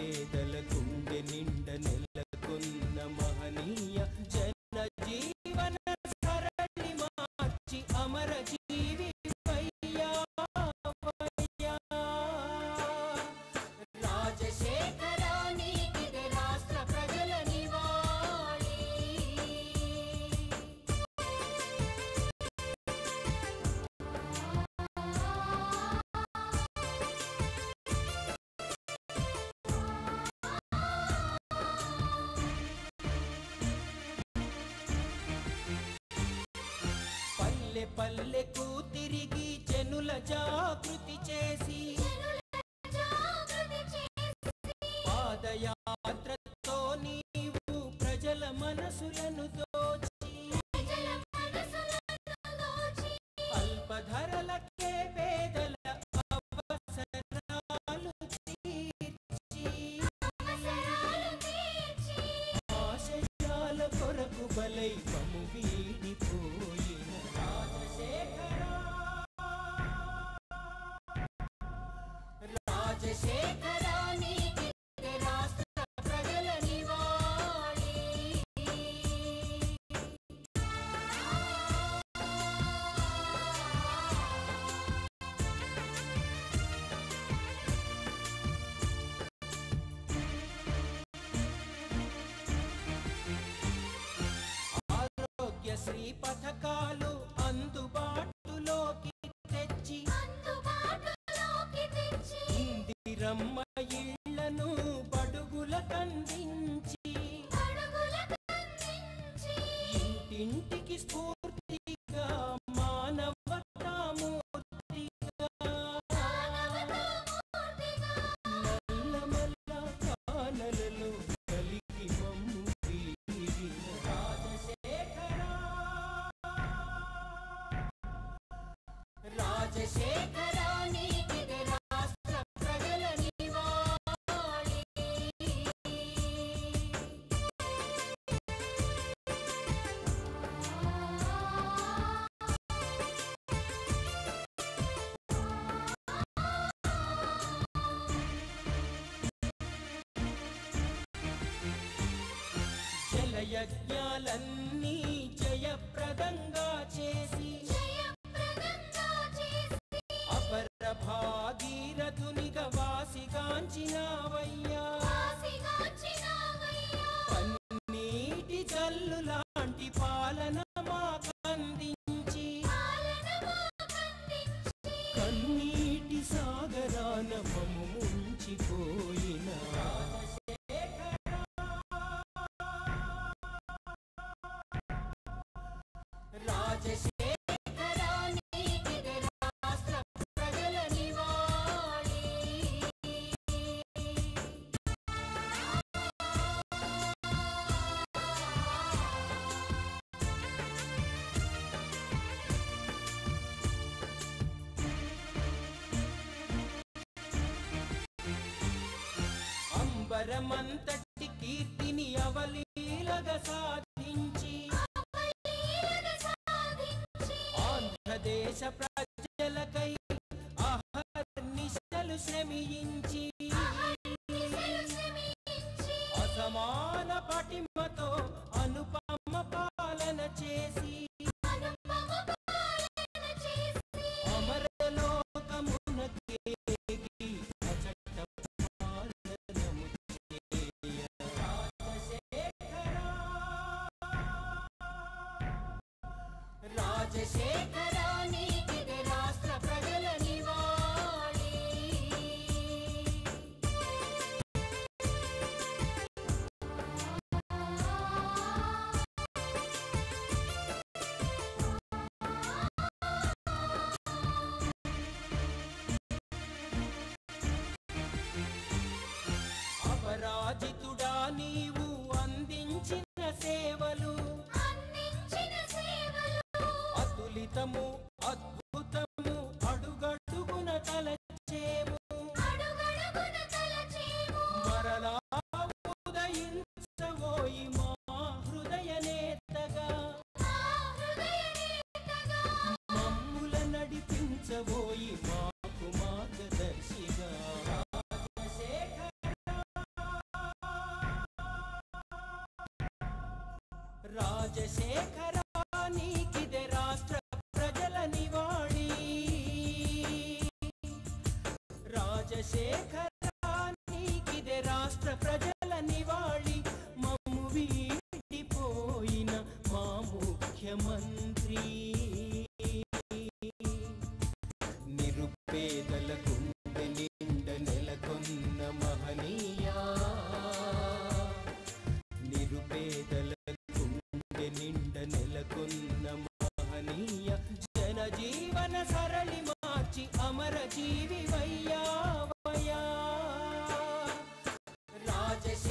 పేదల గుండె నిండ నెలకొన్న మహనీయ జన జీవన సరళి మార్చి అమర జీవి రాజశేఖర నీకిదే రాష్ట్ర ప్రజల నివాళి. పల్లె పల్లెకు తిరిగి జనుల జాగృతి చేసి పాదయాత్రతో నీవు ప్రజల మనసులను దోచి అల్పధరలకే పేదల అవసరాలు తీర్చి ఆశయాల కొరకు బలై మము వీడిపోయిన రాజశేఖర రాజశేఖర నీకిదే రాష్ట్ర ప్రజల నివాళి. ఆరోగ్యశ్రీ పథకాలు అందుబాటులోకి తెచ్చి ఇందిరమ్మ ఇళ్లను బడుగులకందించి ఇంటింటికి స్ఫూర్తిగా మానవతామూర్తిగా నల్లమల్ల కానలలో కలిగి మమ్ము వీడిన రాజశేఖర రాజశేఖర నీకిదే రాష్ట్ర ప్రజల నివాళి. జలయజ్ఞాలన్నీ జయప్రదంగా చేసి అపర భాగీరథునిగా వాసిగాంచినావయ్యా. పన్నీటి జల్లు లాంటి పాలన మాకందించి కన్నీటి సాగరాన మము ముంచిపోయిన రాజశేఖర నీకిదే రాష్ట్ర ప్రజల నివాళి. అంబరమంతటి కీర్తిని అవలీలగా సాధించి ఆంధ్రదేశ ప్రజలకై అహర్నిశలు శ్రమించి అసమాన పటిమతో అనుపమ పాలన చేసి అమరలోకమునకేగి అచట పాలనము చేయ రాజశేఖర రాజశేఖర నీకిదే రాష్ట్ర ప్రజల నివాళి. అపరాజితుడా నీవు అందించిన సేవలు అతులితము అద్భుతము అడుగడుగున తలచేము మరలా ఉదయించబోయి మా హృదయ నేతగా మమ్ముల నడిపించబోయి మాకు మార్గదర్శిగా రాజశేఖర రాజశేఖరానికిదే రాష్ట్ర ప్రజల నివాళి. రాజశేఖరానికిదే రాష్ట్ర ప్రజల నివాళి. మమ్ము వీడిపోయిన మా ముఖ్యమంత్రి, నిరుపేదల గుండె నిండ నెలకొన్న మహనీయ, నిరుపేదల గుండె నిండ నెలకొన్న మహనీయ, జనజీవన సరళి మార్చి అమర జీవి వయ్యావయ్యా. రాజశేఖర